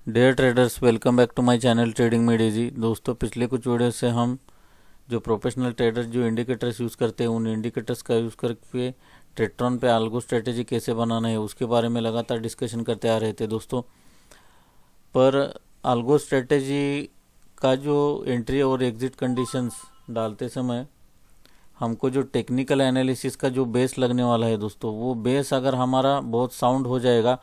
Dear traders, welcome back to my channel trading में Daisy. दोस्तों, पिछले कुछ वीडियो से हम जो प्रोफेशनल ट्रेडर्स जो इंडिकेटर्स यूज़ करते हैं उन इंडिकेटर्स का यूज़ करके ट्रेट्रॉन पे आल्गो स्ट्रेटेजी कैसे बनाना है उसके बारे में लगातार डिस्कशन करते आ रहे थे दोस्तों। पर आल्गो स्ट्रेटेजी का जो एंट्री और एग्जिट कंडीशंस डालते समय हमको जो टेक्निकल एनालिसिस का जो बेस लगने वाला है दोस्तों, वो बेस अगर हमारा बहुत साउंड हो जाएगा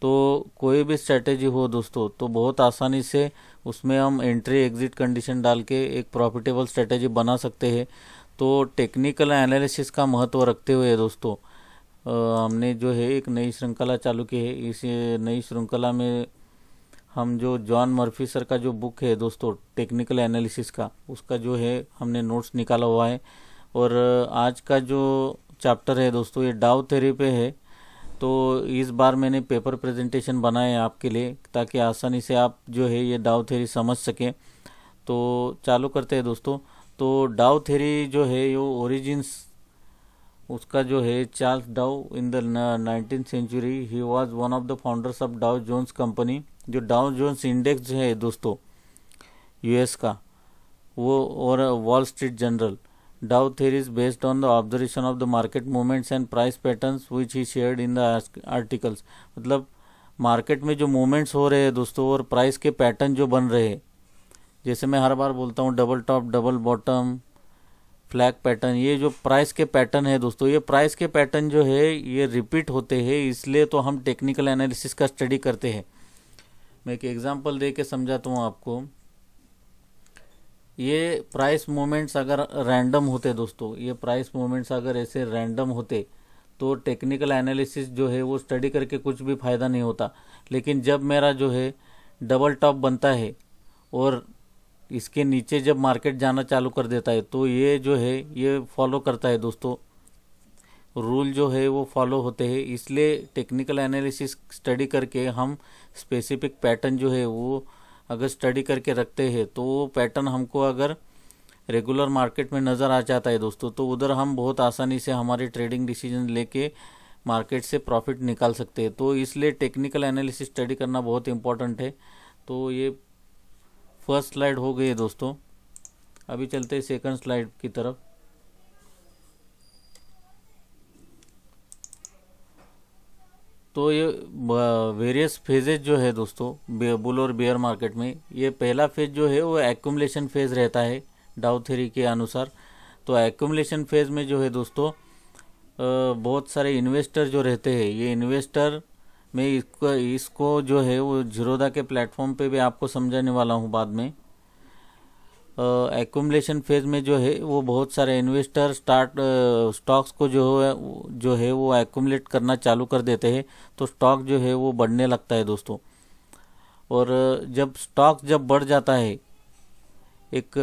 तो कोई भी स्ट्रेटेजी हो दोस्तों तो बहुत आसानी से उसमें हम एंट्री एग्जिट कंडीशन डाल के एक प्रॉफिटेबल स्ट्रेटेजी बना सकते हैं। तो टेक्निकल एनालिसिस का महत्व रखते हुए दोस्तों हमने जो है एक नई श्रृंखला चालू की है। इस नई श्रृंखला में हम जो जॉन मर्फी सर का जो बुक है दोस्तों टेक्निकल एनालिसिस का, उसका जो है हमने नोट्स निकाला हुआ है। और आज का जो चैप्टर है दोस्तों ये डाउ थ्योरी पे है। तो इस बार मैंने पेपर प्रेजेंटेशन बनाए हैं आपके लिए ताकि आसानी से आप जो है ये डाउ थ्योरी समझ सकें। तो चालू करते हैं दोस्तों। तो डाउ थ्योरी जो है ये ओरिजिन्स उसका जो है Charles Dow in the 19th century he was one of the founders of Dow Jones company. जो डाउ जोन्स इंडेक्स है दोस्तों यूएस का, वो और wall Street Journal, Dow theory is based on the observation of the market movements and price patterns which he shared in the articles। मतलब market में जो movements हो रहे हैं दोस्तों और प्राइस के पैटर्न जो बन रहे हैं, जैसे मैं हर बार बोलता हूँ double top double bottom flag pattern, ये जो प्राइस के पैटर्न है दोस्तों, ये प्राइस के पैटर्न जो है ये रिपीट होते हैं, इसलिए तो हम टेक्निकल एनालिसिस का स्टडी करते हैं। मैं एक एग्जांपल दे के समझाता हूँ आपको। ये प्राइस मूवमेंट्स अगर रैंडम होते दोस्तों, ये प्राइस मूवमेंट्स अगर ऐसे रैंडम होते तो टेक्निकल एनालिसिस जो है वो स्टडी करके कुछ भी फ़ायदा नहीं होता। लेकिन जब मेरा जो है डबल टॉप बनता है और इसके नीचे जब मार्केट जाना चालू कर देता है तो ये जो है ये फॉलो करता है दोस्तों, रूल जो है वो फॉलो होते हैं। इसलिए टेक्निकल एनालिसिस स्टडी करके हम स्पेसिफिक पैटर्न जो है वो अगर स्टडी करके रखते हैं तो वो पैटर्न हमको अगर रेगुलर मार्केट में नज़र आ जाता है दोस्तों तो उधर हम बहुत आसानी से हमारे ट्रेडिंग डिसीजन लेके मार्केट से प्रॉफिट निकाल सकते हैं। तो इसलिए टेक्निकल एनालिसिस स्टडी करना बहुत इंपॉर्टेंट है। तो ये फर्स्ट स्लाइड हो गई है दोस्तों। अभी चलते हैं सेकंड स्लाइड की तरफ। तो ये वेरियस फेजेज जो है दोस्तों बुल और बेयर मार्केट में, ये पहला फेज जो है वो एक्यूमुलेशन फेज रहता है डाउ थ्योरी के अनुसार। तो एक्यूमुलेशन फेज में जो है दोस्तों बहुत सारे इन्वेस्टर जो रहते हैं, ये इन्वेस्टर मैं इसको जो है वो जीरोधा के प्लेटफॉर्म पे भी आपको समझाने वाला हूँ बाद में। एक्यूमुलेशन फेज में जो है वो बहुत सारे इन्वेस्टर स्टॉक्स को जो है वो एक्यूमुलेट करना चालू कर देते हैं। तो स्टॉक जो है वो बढ़ने लगता है दोस्तों। और जब स्टॉक जब बढ़ जाता है एक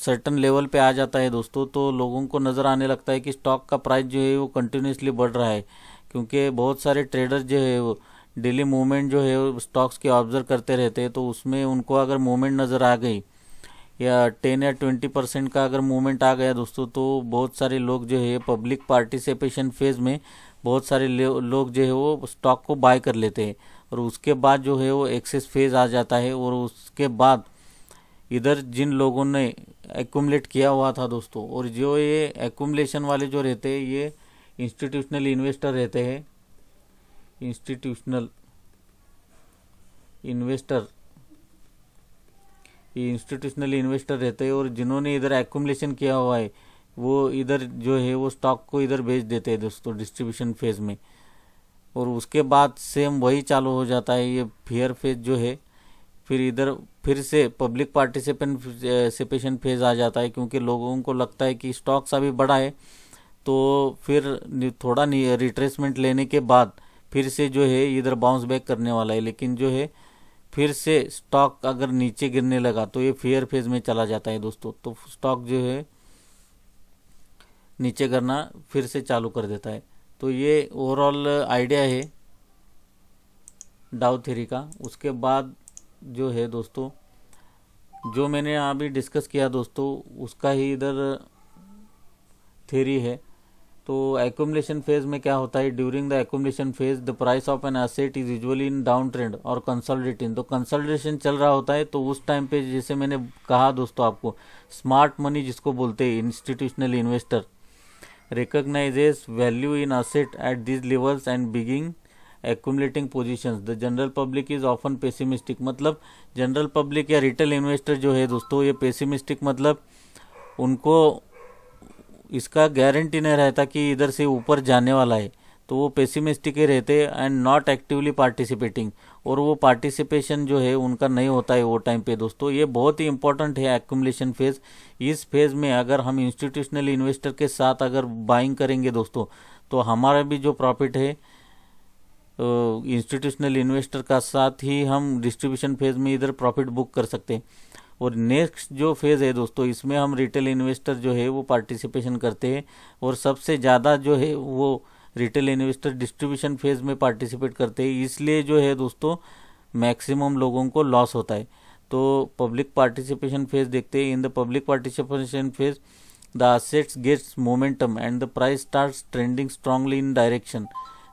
सर्टन लेवल पे आ जाता है दोस्तों, तो लोगों को नज़र आने लगता है कि स्टॉक का प्राइस जो है वो कंटिन्यूसली बढ़ रहा है, क्योंकि बहुत सारे ट्रेडर्स जो है वो डेली मूवमेंट जो है स्टॉक्स की ऑब्जर्व करते रहते हैं। तो उसमें उनको अगर मूवमेंट नज़र आ गई या 10 या 20% का अगर मूवमेंट आ गया दोस्तों, तो बहुत सारे लोग जो है पब्लिक पार्टिसिपेशन फेज में बहुत सारे लोग जो है वो स्टॉक को बाय कर लेते हैं। और उसके बाद जो है वो एक्सेस फेज आ जाता है। और उसके बाद इधर जिन लोगों ने एक्यूमुलेट किया हुआ था दोस्तों, और जो ये एक्यूमुलेशन वाले जो रहते हैं ये इंस्टीट्यूशनल इन्वेस्टर रहते हैं, इंस्टीट्यूशनल इन्वेस्टर, ये इंस्टीट्यूशनल इन्वेस्टर रहते हैं। और जिन्होंने इधर एक्यूमुलेशन किया हुआ है वो इधर जो है वो स्टॉक को इधर भेज देते हैं दोस्तों डिस्ट्रीब्यूशन फेज में। और उसके बाद सेम वही चालू हो जाता है ये फेयर फेज जो है। फिर इधर फिर से पब्लिक पार्टिसिपेशन फेज आ जाता है, क्योंकि लोगों को लगता है कि स्टॉक्स अभी बढ़ा है। तो फिर थोड़ा रिट्रेसमेंट लेने के बाद फिर से जो है इधर बाउंस बैक करने वाला है। लेकिन जो है फिर से स्टॉक अगर नीचे गिरने लगा तो ये फेयर फेज में चला जाता है दोस्तों। तो स्टॉक जो है नीचे गिरना फिर से चालू कर देता है। तो ये ओवरऑल आइडिया है डाउ थ्योरी का। उसके बाद जो है दोस्तों जो मैंने अभी डिस्कस किया दोस्तों उसका ही इधर थ्योरी है। तो एक्यूमुलेशन फेज में क्या होता है, during the accumulation phase the price of an asset is usually in down trend और कंसोलिडेटिंग। तो कंसोलिडेशन चल रहा होता है, तो उस टाइम पे जैसे मैंने कहा दोस्तों आपको, स्मार्ट मनी जिसको बोलते हैं, institutional investor recognizes value in asset at these levels and begin accumulating positions. The general public is often pessimistic। मतलब जनरल पब्लिक या रिटेल इन्वेस्टर जो है दोस्तों, ये पेसिमिस्टिक मतलब उनको इसका गारंटी नहीं रहता कि इधर से ऊपर जाने वाला है, तो वो पेसिमिस्टिक ही रहते एंड नॉट एक्टिवली पार्टिसिपेटिंग, और वो पार्टिसिपेशन जो है उनका नहीं होता है वो टाइम पे दोस्तों। ये बहुत ही इंपॉर्टेंट है एक्यूमुलेशन फेज। इस फेज में अगर हम इंस्टीट्यूशनल इन्वेस्टर के साथ अगर बाइंग करेंगे दोस्तों, तो हमारा भी जो प्रॉफिट है इंस्टीट्यूशनल इन्वेस्टर का साथ ही हम डिस्ट्रीब्यूशन फेज में इधर प्रॉफिट बुक कर सकते हैं। और नेक्स्ट जो फेज़ है दोस्तों, इसमें हम रिटेल इन्वेस्टर जो है वो पार्टिसिपेशन करते हैं, और सबसे ज़्यादा जो है वो रिटेल इन्वेस्टर डिस्ट्रीब्यूशन फेज में पार्टिसिपेट करते हैं, इसलिए जो है दोस्तों मैक्सिमम लोगों को लॉस होता है। तो पब्लिक पार्टिसिपेशन फेज देखते हैं। In the public participation phase the assets gets momentum and the price starts trending strongly in direction.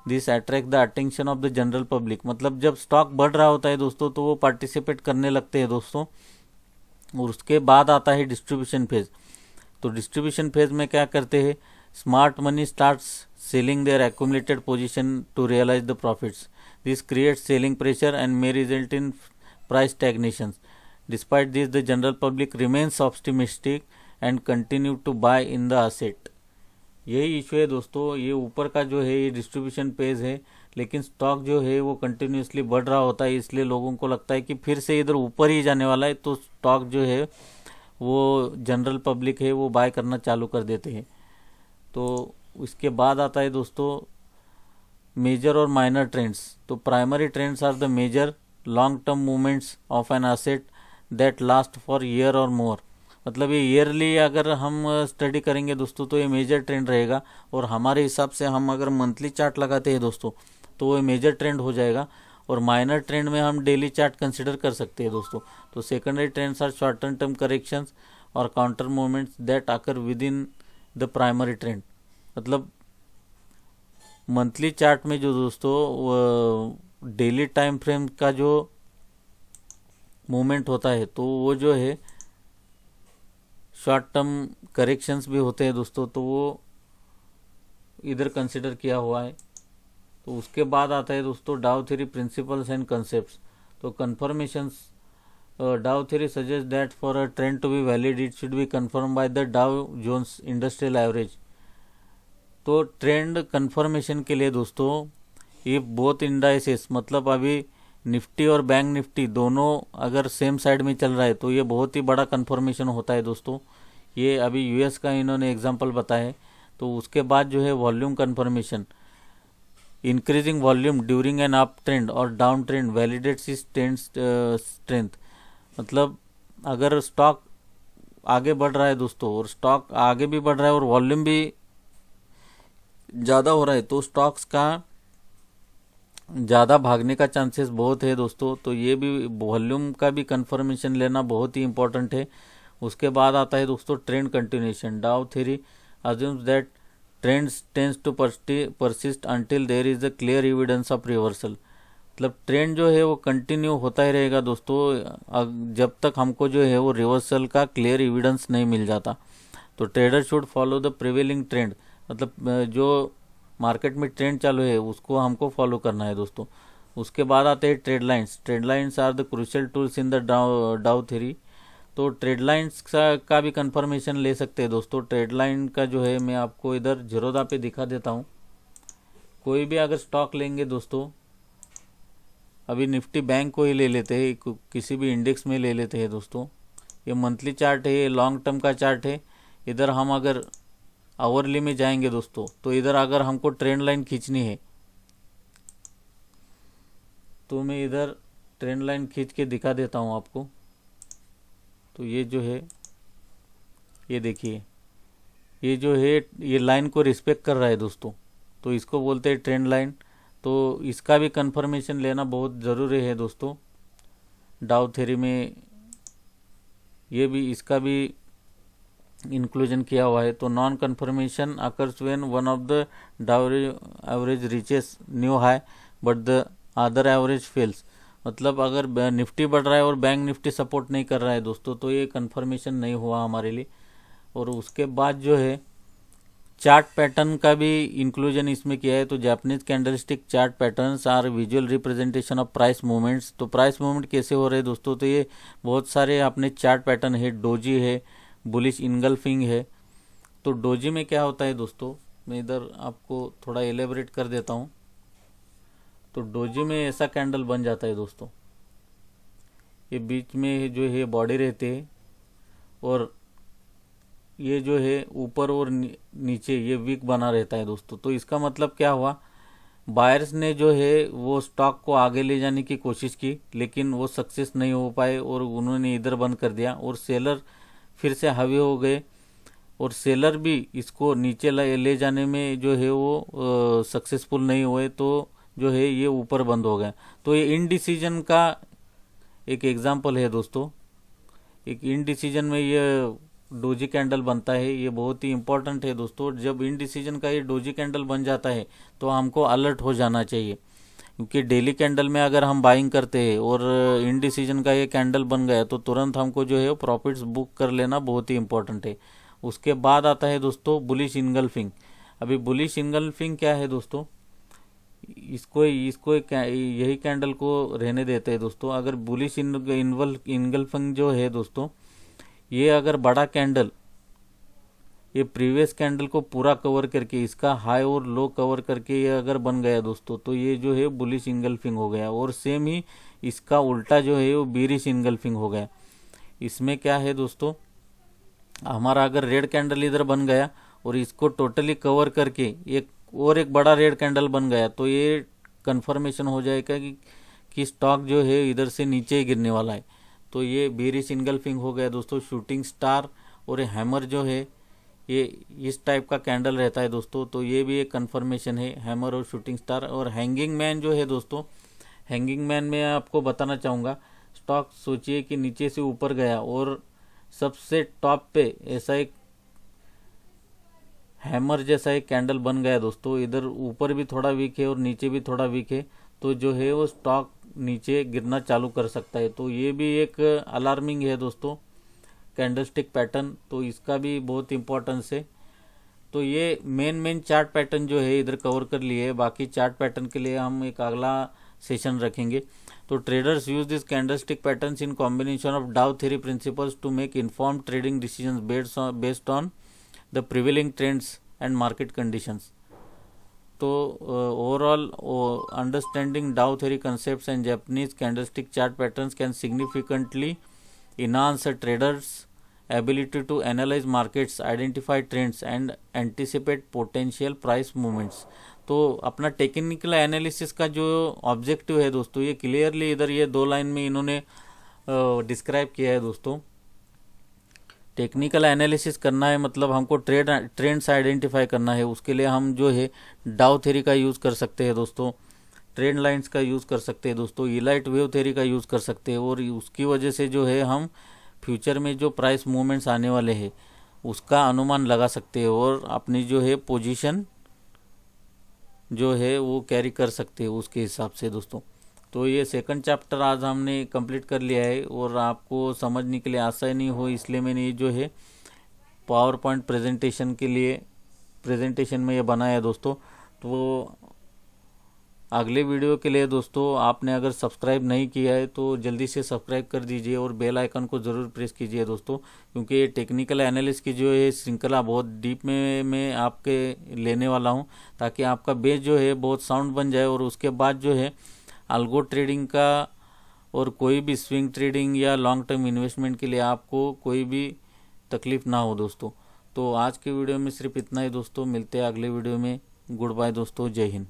This attract the attention of the general public. मतलब जब स्टॉक बढ़ रहा होता है दोस्तों, तो वो पार्टिसिपेट करने लगते हैं दोस्तों। और उसके बाद आता है डिस्ट्रीब्यूशन फेज। तो डिस्ट्रीब्यूशन फेज में क्या करते हैं, smart money starts selling their accumulated position to realise the profits. This creates selling pressure and may result in price stagnation. Despite this the general public remains optimistic and continue to buy in the asset. यही issue है दोस्तों। ये ऊपर का जो है ये distribution page है, लेकिन स्टॉक जो है वो कंटिन्यूसली बढ़ रहा होता है, इसलिए लोगों को लगता है कि फिर से इधर ऊपर ही जाने वाला है, तो स्टॉक जो है वो जनरल पब्लिक है वो बाय करना चालू कर देते हैं। तो इसके बाद आता है दोस्तों मेजर और माइनर ट्रेंड्स। तो primary trends are the major long term movements of an asset that last for year और मोर। मतलब ये ईयरली अगर हम स्टडी करेंगे दोस्तों, तो ये मेजर ट्रेंड रहेगा, और हमारे हिसाब से हम अगर मंथली चार्ट लगाते हैं दोस्तों, तो वो मेजर ट्रेंड हो जाएगा। और माइनर ट्रेंड में हम डेली चार्ट कंसिडर कर सकते हैं दोस्तों। तो secondary trends are short term corrections और counter movements that occur within the primary trend. मतलब मंथली चार्ट में जो दोस्तों डेली टाइम फ्रेम का जो मूवमेंट होता है, तो वो जो है शॉर्ट टर्म करेक्शंस भी होते हैं दोस्तों, तो वो इधर कंसिडर किया हुआ है। तो उसके बाद आता है दोस्तों Dow theory principles and concepts. तो confirmations, Dow theory suggest that for a trend to be valid it should be confirm by the Dow Jones industrial average. तो ट्रेंड कन्फर्मेशन के लिए दोस्तों ये बोथ इंडाइसेस, मतलब अभी निफ्टी और bank Nifty दोनों अगर सेम साइड में चल रहा है, तो ये बहुत ही बड़ा कन्फर्मेशन होता है दोस्तों। ये अभी यूएस का इन्होंने एग्जांपल बताया है। तो उसके बाद जो है volume confirmation, increasing volume during an up trend और डाउन ट्रेंड वैलिडेट्स इस ट्रेंड स्ट्रेंथ। मतलब अगर स्टॉक आगे बढ़ रहा है दोस्तों, और स्टॉक आगे भी बढ़ रहा है और वॉल्यूम भी ज़्यादा हो रहा है, तो स्टॉक्स का ज़्यादा भागने का चांसेस बहुत है दोस्तों। तो ये भी वॉल्यूम का भी कंफर्मेशन लेना बहुत ही इंपॉर्टेंट है। उसके बाद आता है दोस्तों trend continuation. Dow theory assumes that trends tends to persist until there is a clear evidence of reversal. मतलब ट्रेंड जो है वो कंटिन्यू होता ही रहेगा दोस्तों, जब तक हमको जो है वो रिवर्सल का क्लियर एविडेंस नहीं मिल जाता। तो trader should follow the prevailing trend. मतलब जो मार्केट में ट्रेंड चालू है उसको हमको फॉलो करना है दोस्तों। उसके बाद आते हैं trade lines. Trade lines are the crucial tools in the Dow theory. तो ट्रेड लाइन्स का भी कंफर्मेशन ले सकते हैं दोस्तों। ट्रेड लाइन का जो है मैं आपको इधर जीरोधा पे दिखा देता हूँ। कोई भी अगर स्टॉक लेंगे दोस्तों, अभी निफ्टी बैंक को ही ले लेते हैं, किसी भी इंडेक्स में ले लेते हैं दोस्तों। ये मंथली चार्ट है, ये लॉन्ग टर्म का चार्ट है। इधर हम अगर आवरली में जाएंगे दोस्तों, तो इधर अगर हमको ट्रेंड लाइन खींचनी है, तो मैं इधर ट्रेंड लाइन खींच के दिखा देता हूँ आपको। तो ये जो है, ये देखिए, ये जो है ये लाइन को रिस्पेक्ट कर रहा है दोस्तों, तो इसको बोलते हैं ट्रेंड लाइन। तो इसका भी कंफर्मेशन लेना बहुत ज़रूरी है दोस्तों। डाउ थ्योरी में ये भी, इसका भी इंक्लूजन किया हुआ है। तो non confirmation occurs when one of the Dow average reaches new high but the other average fails. मतलब अगर निफ्टी बढ़ रहा है और बैंक निफ्टी सपोर्ट नहीं कर रहा है दोस्तों, तो ये कन्फर्मेशन नहीं हुआ हमारे लिए। और उसके बाद जो है चार्ट पैटर्न का भी इंक्लूजन इसमें किया है। तो Japanese candlestick chart patterns are visual representation of price movements. तो प्राइस मूवमेंट कैसे हो रहे हैं दोस्तों, तो ये बहुत सारे अपने चार्ट पैटर्न है। डोजी है, बुलिश इनगल्फिंग है। तो डोजी में क्या होता है दोस्तों, मैं इधर आपको थोड़ा एलेबरेट कर देता हूँ। तो डोजी में ऐसा कैंडल बन जाता है दोस्तों, ये बीच में जो है बॉडी रहते हैं और ये जो है ऊपर और नीचे ये वीक बना रहता है दोस्तों। तो इसका मतलब क्या हुआ, बायर्स ने जो है वो स्टॉक को आगे ले जाने की कोशिश की, लेकिन वो सक्सेस नहीं हो पाए और उन्होंने इधर बंद कर दिया। और सेलर फिर से हावी हो गए और सेलर भी इसको नीचे ले जाने में जो है वो सक्सेसफुल नहीं हुए। तो जो है ये ऊपर बंद हो गया। तो ये इनडिसीजन का एक एग्जाम्पल है दोस्तों। एक इनडिसीजन में ये डोजी कैंडल बनता है, ये बहुत ही इंपॉर्टेंट है दोस्तों। जब इनडिसीजन का ये डोजी कैंडल बन जाता है तो हमको अलर्ट हो जाना चाहिए, क्योंकि डेली कैंडल में अगर हम बाइंग करते हैं और इनडिसीजन का ये कैंडल बन गया तो तुरंत हमको जो है प्रॉफिट्स बुक कर लेना बहुत ही इंपॉर्टेंट है। उसके बाद आता है दोस्तों बुलिश इनगल्फिंग। अभी बुलिश इनगल्फिंग क्या है दोस्तों, इसको यही कैंडल को रहने देते हैं दोस्तों। अगर बुलिश इनगल्फिंग जो है दोस्तों, ये अगर बड़ा कैंडल ये प्रीवियस कैंडल को पूरा कवर करके इसका हाई और लो कवर करके ये अगर बन गया दोस्तों, तो ये जो है बुलिश इनगल्फिंग हो गया। और सेम ही इसका उल्टा जो है वो बीरिश इनगल्फिंग हो गया। इसमें क्या है दोस्तों, हमारा अगर रेड कैंडल इधर बन गया और इसको टोटली कवर करके एक बड़ा रेड कैंडल बन गया, तो ये कंफर्मेशन हो जाएगा कि स्टॉक जो है इधर से नीचे ही गिरने वाला है। तो ये बेरिश इनगल्फिंग हो गया दोस्तों। शूटिंग स्टार और हैमर जो है ये इस टाइप का कैंडल रहता है दोस्तों। तो ये भी एक कंफर्मेशन है, हैमर और शूटिंग स्टार। और हैंगिंग मैन जो है दोस्तों, हैंगिंग मैन में आपको बताना चाहूँगा, स्टॉक सोचिए कि नीचे से ऊपर गया और सबसे टॉप पे ऐसा एक हैमर जैसा एक कैंडल बन गया दोस्तों। इधर ऊपर भी थोड़ा वीक है और नीचे भी थोड़ा वीक है, तो जो है वो स्टॉक नीचे गिरना चालू कर सकता है। तो ये भी एक अलार्मिंग है दोस्तों कैंडलस्टिक पैटर्न, तो इसका भी बहुत इंपॉर्टेंस है। तो ये मेन चार्ट पैटर्न जो है इधर कवर कर लिए। बाकी चार्ट पैटर्न के लिए हम एक अगला सेशन रखेंगे। तो traders use this candlestick patterns in combination of Dow theory principles to make inform trading decisions based on the prevailing trends and market conditions. तो overall understanding Dow theory concepts and Japanese candlestick chart patterns can significantly enhance a trader's ability to analyze markets, identify trends and anticipate potential price movements। तो अपना technical analysis का जो objective है दोस्तों, ये clearly इधर ये 2 लाइन में इन्होंने डिस्क्राइब किया है दोस्तों। टेक्निकल एनालिसिस करना है मतलब हमको ट्रेंड्स आइडेंटिफाई करना है। उसके लिए हम जो है डाउ थ्योरी का यूज़ कर सकते हैं दोस्तों, ट्रेंड लाइंस का यूज़ कर सकते हैं दोस्तों, इलाइट वेव थ्योरी का यूज़ कर सकते हैं। और उसकी वजह से जो है हम फ्यूचर में जो प्राइस मूवमेंट्स आने वाले हैं उसका अनुमान लगा सकते हैं और अपनी जो है पोजीशन जो है वो कैरी कर सकते हैं उसके हिसाब से दोस्तों। तो ये सेकंड चैप्टर आज हमने कंप्लीट कर लिया है और आपको समझने के लिए आसानी हो इसलिए मैंने ये जो है पावर पॉइंट प्रेजेंटेशन में ये बनाया है दोस्तों। तो अगले वीडियो के लिए दोस्तों आपने अगर सब्सक्राइब नहीं किया है तो जल्दी से सब्सक्राइब कर दीजिए और बेल आइकन को ज़रूर प्रेस कीजिए दोस्तों, क्योंकि ये टेक्निकल एनालिसिस की जो है श्रृंखला बहुत डीप में मैं आपके लेने वाला हूँ, ताकि आपका बेस जो है बहुत साउंड बन जाए। और उसके बाद जो है अल्गो ट्रेडिंग का और कोई भी स्विंग ट्रेडिंग या लॉन्ग टर्म इन्वेस्टमेंट के लिए आपको कोई भी तकलीफ ना हो दोस्तों। तो आज के वीडियो में सिर्फ इतना ही दोस्तों, मिलते हैं अगले वीडियो में। गुड बाय दोस्तों, जय हिंद।